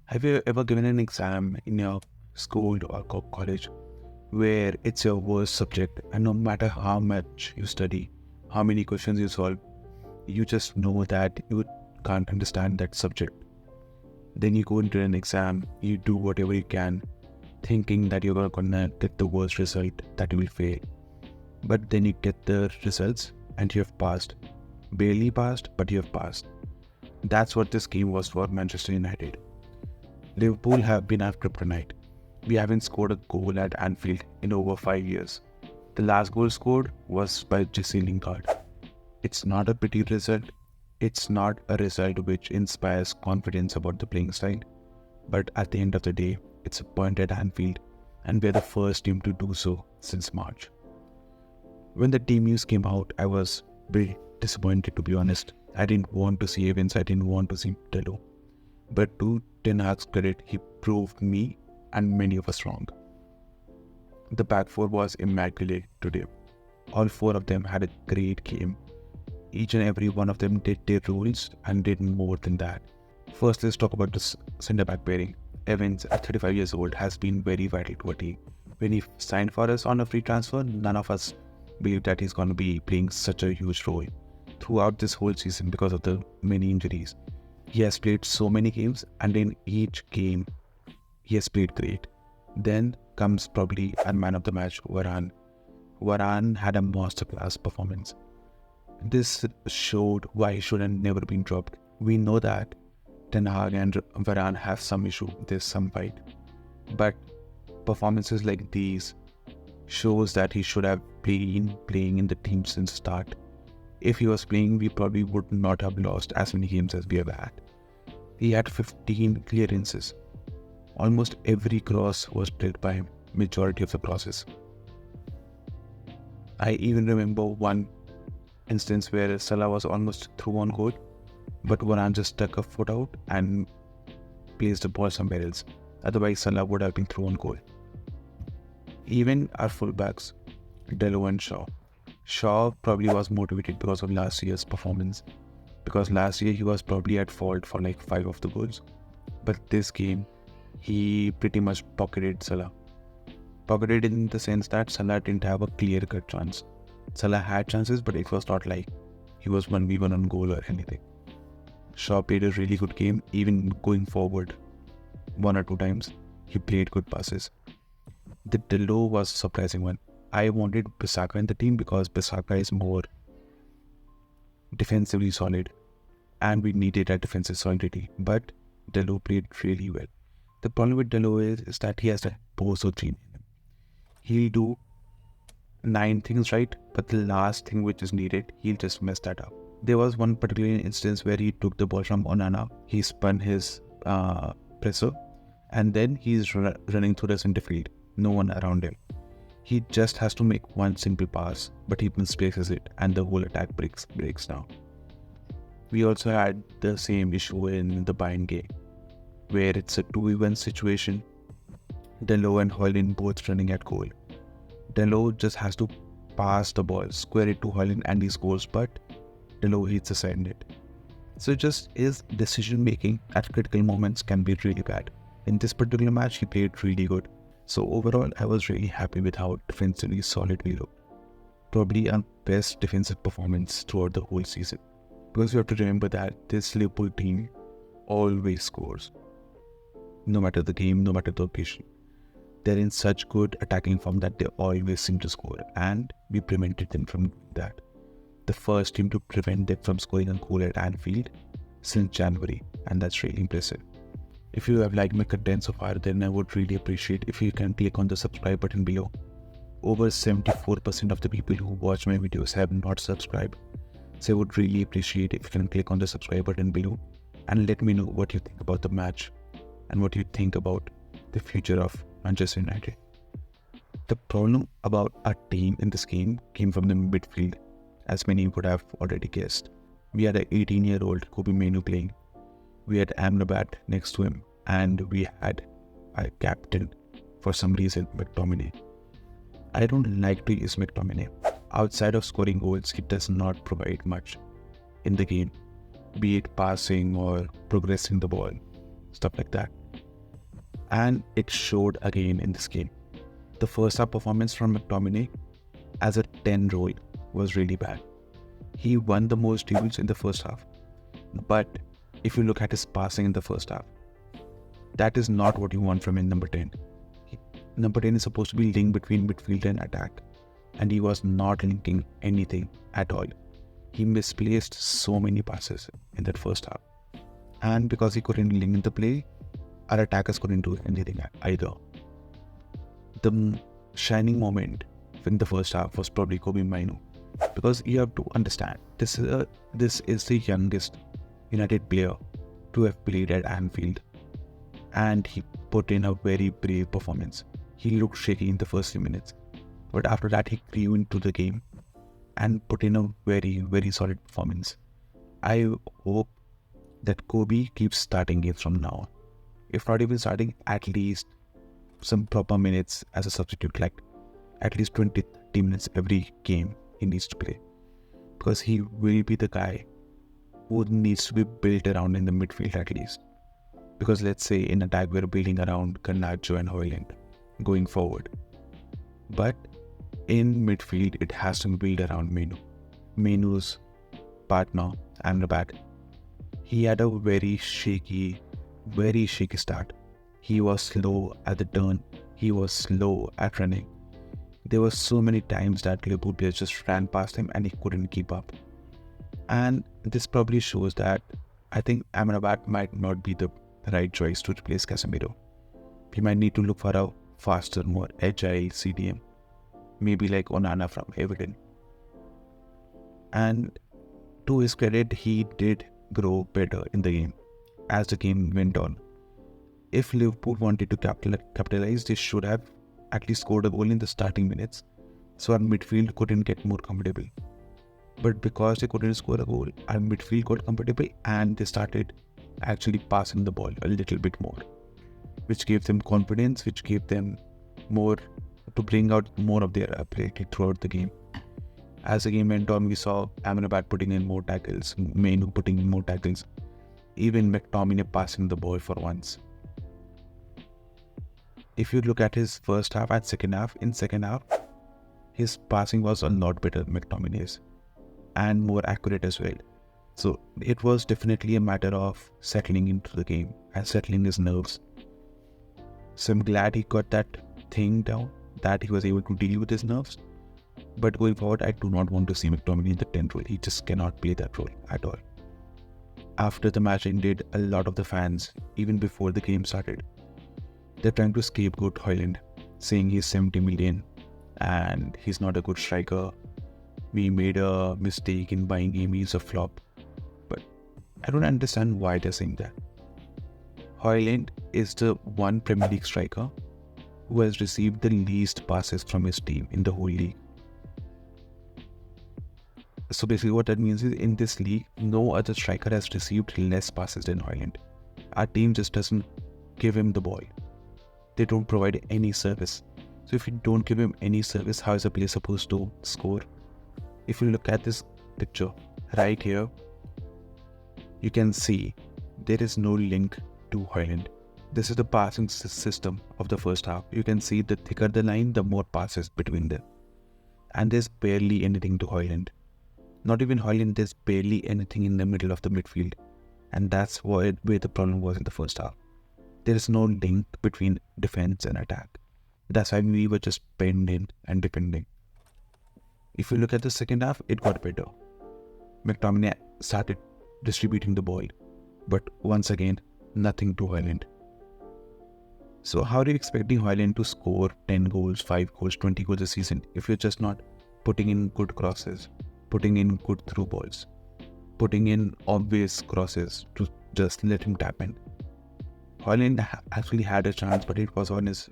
Have you ever given an exam in your school or college where it's your worst subject, and no matter how much you study, how many questions you solve, you just know that you can't understand that subject? Then you go into an exam, you do whatever you can, thinking that you're gonna get the worst result, that you will fail. But then you get the results and you have passed. Barely passed, but you have passed. That's what this game was for Manchester United. Liverpool have been our kryptonite. We haven't scored a goal at Anfield in over 5 years. The last goal scored was by Jesse Lingard. It's not a pretty result. It's not a result which inspires confidence about the playing style. But at the end of the day, it's a point at Anfield, and we're the first team to do so since March. When the team news came out, I was very disappointed, to be honest. I didn't want to see Evans, I didn't want to see Delo. But to Ten Hag's credit, he proved me and many of us wrong. The back four was immaculate today. All four of them had a great game. Each and every one of them did their roles and did more than that. First, let's talk about the centre-back pairing. Evans, at 35 years old, has been very vital to our team. When he signed for us on a free transfer, none of us believed that he's going to be playing such a huge role throughout this whole season because of the many injuries. He has played so many games, and in each game, he has played great. Then comes probably our man of the match, Varane. Varane had a masterclass performance. This showed why he should have never been dropped. We know that Ten Hag and Varane have some issue, there's some fight. But performances like these shows that he should have been playing in the team since start. If he was playing, we probably would not have lost as many games as we have had. He had 15 clearances. Almost every cross was dealt by him, majority of the crosses. I even remember one instance where Salah was almost through on goal, but Varane just stuck a foot out and placed the ball somewhere else. Otherwise, Salah would have been through on goal. Even our fullbacks, Delo and Shaw. Shaw probably was motivated because of last year's performance, because last year he was probably at fault for like 5 of the goals. But this game, he pretty much pocketed Salah. Pocketed in the sense that Salah didn't have a clear-cut chance. Salah had chances, but it was not like he was 1v1 on goal or anything. Shaw played a really good game, even going forward 1 or 2 times. He played good passes. The Delo was a surprising one. I wanted Bissaka in the team because Bissaka is more defensively solid and we needed that defensive solidity. But Delo played really well. The problem with Delo is that he has that bozo gene in him. He'll do 9 things right, but the last thing which is needed, he'll just mess that up. There was one particular instance where he took the ball from Onana, he spun his presser, and then he's running through the center field, no one around him. He just has to make one simple pass, but he misplaces it and the whole attack breaks down. We also had the same issue in the Bayern game, where it's a 2v1 situation. Delo and Hojlund both running at goal. Delo just has to pass the ball, square it to Hojlund and he scores, but Delo hits the side net. So just his decision making at critical moments can be really bad. In this particular match, he played really good. So overall, I was really happy with how defensively solid we looked. Probably our best defensive performance throughout the whole season. Because you have to remember that this Liverpool team always scores. No matter the game, no matter the occasion. They're in such good attacking form that they always seem to score. And we prevented them from doing that. The first team to prevent them from scoring a goal at Anfield since January. And that's really impressive. If you have liked my content so far, then I would really appreciate if you can click on the subscribe button below. Over 74% of the people who watch my videos have not subscribed. So I would really appreciate if you can click on the subscribe button below and let me know what you think about the match and what you think about the future of Manchester United. The problem about our team in this game came from the midfield, as many would have already guessed. We had an 18-year-old Kobe Mainoo playing. We had Amrabat next to him, and we had our captain, for some reason, McTominay. I don't like to use McTominay. Outside of scoring goals, he does not provide much in the game, be it passing or progressing the ball, stuff like that. And it showed again in this game. The first half performance from McTominay as a 10 role was really bad. He won the most duels in the first half. But if you look at his passing in the first half, that is not what you want from a number 10. Number 10 is supposed to be linked between midfield and attack, and he was not linking anything at all. He misplaced so many passes in that first half. And because he couldn't link the play, our attackers couldn't do anything either. The shining moment in the first half was probably Kobe Mainoo, because you have to understand, this is the youngest United player to have played at Anfield, and he put in a very brave performance. He looked shaky in the first few minutes, but after that he grew into the game and put in a very, very solid performance. I hope that Kobe keeps starting games from now on. If not even starting, at least some proper minutes as a substitute, like at least 20-30 minutes every game he needs to play, because he will be the guy who needs to be built around in the midfield at least. Because let's say in attack we're building around Garnacho and Hojlund going forward, but in midfield it has to be built around Mainoo. Mainoo's partner, Amrabat, he had a very shaky start. He was slow at the turn, he was slow at running. There were so many times that Liverpool players just ran past him and he couldn't keep up. And this probably shows that I think Amrabat might not be the right choice to replace Casemiro. We might need to look for a faster, more agile CDM, maybe like Onana from Everton. And to his credit, he did grow better in the game as the game went on. If Liverpool wanted to capitalize, they should have at least scored a goal in the starting minutes, so our midfield couldn't get more comfortable. But because they couldn't score a goal, our midfield got comfortable and they started actually passing the ball a little bit more, which gave them confidence, which gave them more to bring out more of their ability throughout the game. As the game went on, we saw Amrabat putting in more tackles, Mainoo putting in more tackles, even McTominay passing the ball for once. If you look at his first half and second half, in second half, his passing was a lot better than McTominay's and more accurate as well. So it was definitely a matter of settling into the game and settling his nerves. So I'm glad he got that thing down, that he was able to deal with his nerves. But going forward, I do not want to see McTominay in the 10th role. He just cannot play that role at all. After the match ended, a lot of the fans, even before the game started, they're trying to scapegoat Hojlund, saying he's 70 million and he's not a good striker. We made a mistake in buying him, he's a flop. But I don't understand why they're saying that. Hojlund is the one Premier League striker who has received the least passes from his team in the whole league. So basically what that means is, in this league, no other striker has received less passes than Hojlund. Our team just doesn't give him the ball. They don't provide any service. So if you don't give him any service, how is a player supposed to score? If you look at this picture right here, you can see there is no link to Hojlund. This is the passing system of the first half. You can see the thicker the line, the more passes between them. And there's barely anything to Hojlund. Not even Hojlund, there's barely anything in the middle of the midfield. And that's where the problem was in the first half. There is no link between defense and attack. That's why we were just penned in and depending. If you look at the second half, it got better. McTominay started distributing the ball, but once again, nothing to Hojlund. So how are you expecting Hojlund to score 10 goals, 5 goals, 20 goals a season if you're just not putting in good crosses, putting in good through balls, putting in obvious crosses to just let him tap in? Hojlund actually had a chance, but it was on his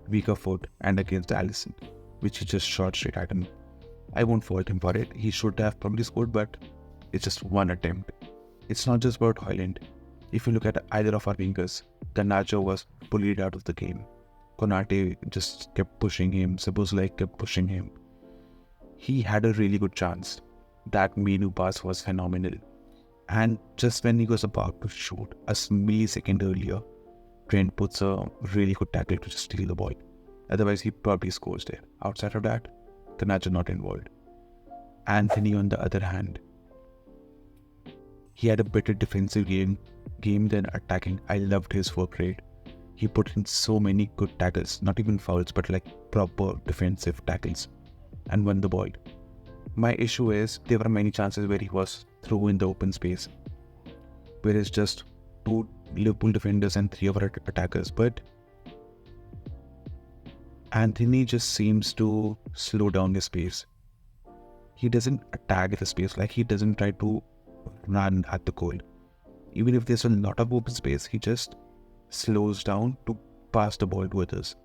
weaker foot and against Alisson, which he just shot straight at him. I won't fault him for it. He should have probably scored, but it's just one attempt. It's not just about Hojlund. If you look at either of our wingers, Garnacho was bullied out of the game. Konate just kept pushing him. Szoboszlai kept pushing him. He had a really good chance. That Mainoo pass was phenomenal. And just when he was about to shoot, a millisecond earlier, Trent puts a really good tackle to just steal the ball. Otherwise, he probably scores there. Outside of that, the match is not involved. Anthony, on the other hand, he had a better defensive game than attacking. I loved his work rate. He put in so many good tackles, not even fouls, but like proper defensive tackles, and won the ball. My issue is there were many chances where he was through in the open space, where it's just 2 Liverpool defenders and 3 of our attackers. But Anthony just seems to slow down his pace. He doesn't attack the space, like he doesn't try to run at the goal. Even if there's a lot of open space, he just slows down to pass the ball to others.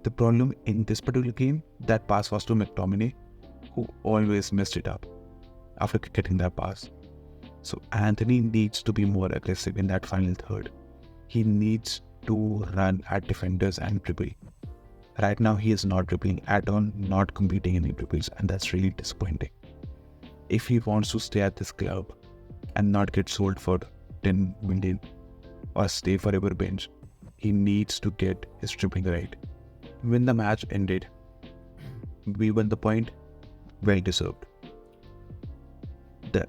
The problem in this particular game, that pass was to McTominay, who always messed it up after getting that pass. So Anthony needs to be more aggressive in that final third. He needs to run at defenders and dribble. Right now he is not dribbling at all, not completing any dribbles, and that's really disappointing. If he wants to stay at this club and not get sold for 10 million or stay forever bench, he needs to get his dribbling right. When the match ended, we won the point, well deserved. The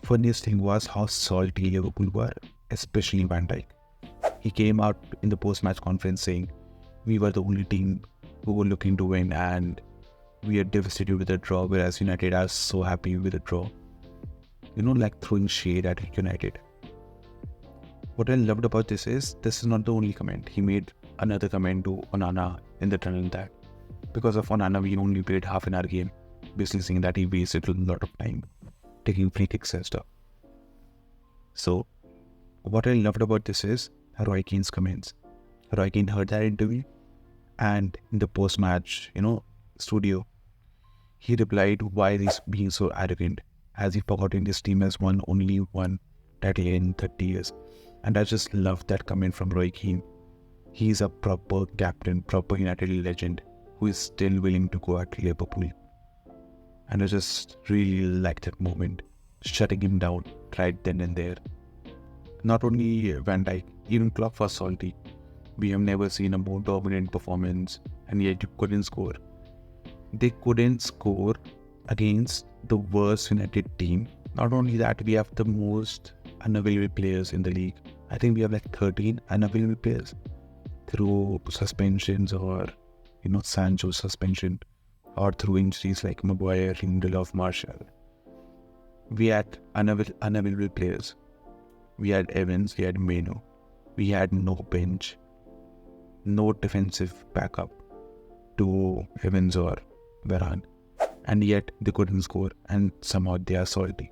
funniest thing was how salty Liverpool were, especially Van Dijk. He came out in the post-match conference saying, we were the only team who were looking to win and we are devastated with a draw, whereas United are so happy with a draw. Like throwing shade at United. What I loved about this is not the only comment. He made another comment to Onana in the tunnel that because of Onana we only played half an hour game, basically saying that he wasted a lot of time taking free kicks and stuff. So what I loved about this is Roy Keane's comments. Roy Keane heard that interview, and in the post-match, studio, he replied why he's being so arrogant. Has he forgotten his team has won only one title in 30 years? And I just love that comment from Roy Keane. He's a proper captain, proper United legend who is still willing to go at Liverpool. And I just really like that moment, shutting him down right then and there. Not only Van Dijk, even Klopp was salty. We have never seen a more dominant performance, and yet you couldn't score. They couldn't score against the worst United team. Not only that, we have the most unavailable players in the league. I think we have like 13 unavailable players through suspensions or, Sancho's suspension, or through injuries like Maguire, Lindelof, Martial. We had unavailable players. We had Evans, we had Meno. We had no bench, no defensive backup to Evans or Varane. And yet they couldn't score, and somehow they are salty.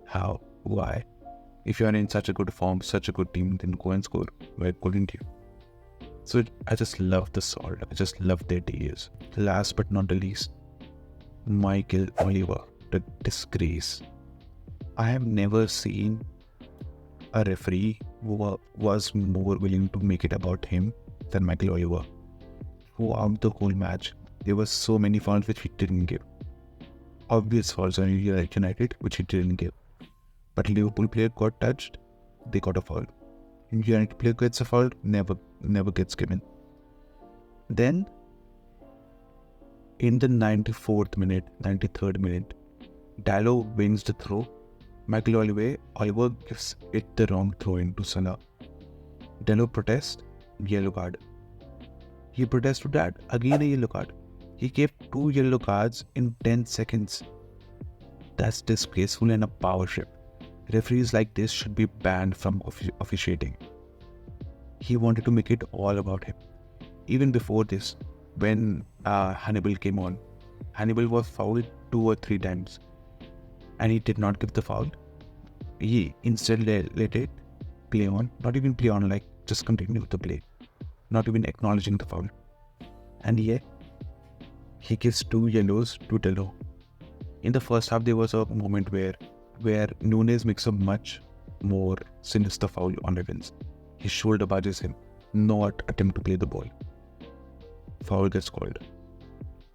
How? Why? If you are in such a good form, such a good team, then go and score. Why couldn't you? So I just love the salt. I just love their days. Last but not the least, Michael Oliver, the disgrace. I have never seen a referee who was more willing to make it about him than Michael Oliver. Throughout the whole match, there were so many fouls which he didn't give. Obvious fouls on United, which he didn't give. But Liverpool player got touched, they got a foul. United player gets a foul, never gets given. Then, in the 94th minute, 93rd minute, Dalot wins the throw. Michael Oliver gives it the wrong throw into Salah. Dalot protests, yellow card. He protests to that, again a yellow card. He gave 2 yellow cards in 10 seconds. That's disgraceful and a power trip. Referees like this should be banned from officiating. He wanted to make it all about him. Even before this, when Hannibal came on, Hannibal was fouled 2 or 3 times. And he did not give the foul. He instead let it play on. Not even play on, like just continue with the play. Not even acknowledging the foul. And yet, he gives 2 yellows to Dalot. In the first half, there was a moment where Nunes makes a much more sinister foul on Evans. His shoulder barges him. Not attempt to play the ball. Foul gets called.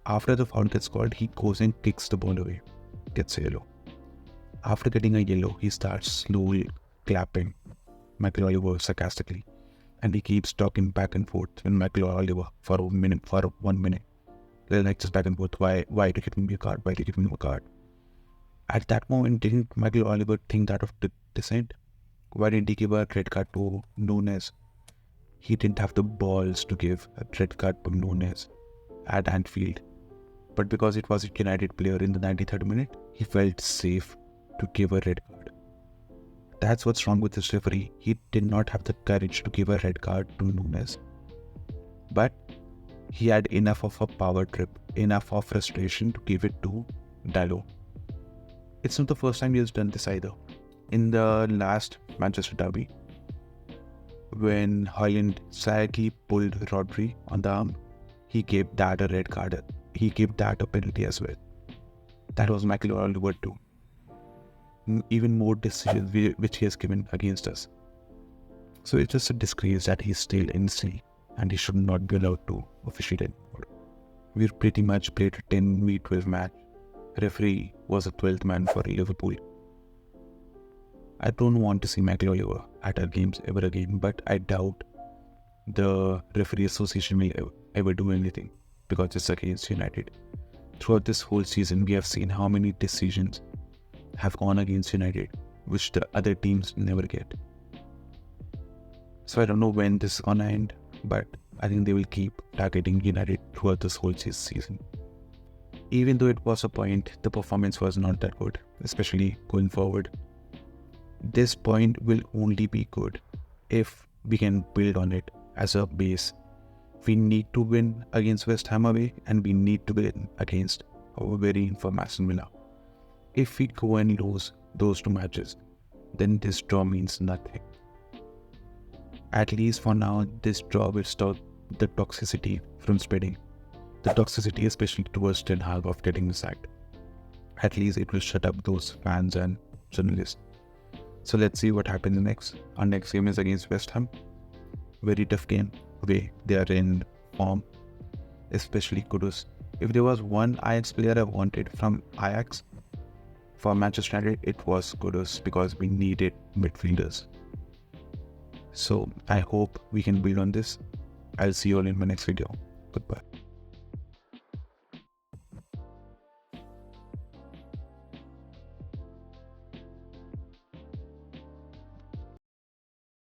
After the foul gets called, he goes and kicks the ball away. Gets a yellow. After getting a yellow, he starts slowly clapping Michael Oliver sarcastically. and he keeps talking back and forth with Michael Oliver for 1 minute. They're like just back and forth. Why do you give me a card? Why do you give me a card? At that moment, didn't Michael Oliver think that of dissent? Why didn't he give a red card to Nunes? He didn't have the balls to give a red card to Nunes at Anfield. But because it was a United player in the 93rd minute, he felt safe to give a red card. That's what's wrong with this referee. He did not have the courage to give a red card to Nunes. But he had enough of a power trip, enough of frustration to give it to Dalot. It's not the first time he has done this either. In the last Manchester derby, when Hojlund sadly pulled Rodri on the arm, he gave that a red card. He gave that a penalty as well. That was Michael Oliver too. Even more decisions which he has given against us. So it's just a disgrace that he's still in C and he should not be allowed to officiate anymore. We've pretty much played a 10v12 match. Referee was a 12th man for Liverpool. I don't want to see Michael Oliver at our games ever again, but I doubt the referee association will ever do anything because it's against United. Throughout this whole season, we have seen how many decisions have gone against United, which the other teams never get. So I don't know when this is gonna end, but I think they will keep targeting United throughout this whole season. Even though it was a point, the performance was not that good, especially going forward. This point will only be good if we can build on it as a base. We need to win against West Ham away and we need to win against our very infirm Aston Villa. If we go and lose those two matches, then this draw means nothing. At least for now, this draw will stop the toxicity from spreading. The toxicity, especially towards Ten Hag of getting sacked. At least it will shut up those fans and journalists. So let's see what happens next. Our next game is against West Ham. Very tough game. They are in form, especially Kudus. If there was one Ajax player I wanted from Ajax for Manchester United, it was Kudus because we needed midfielders. So I hope we can build on this. I'll see you all in my next video. Goodbye.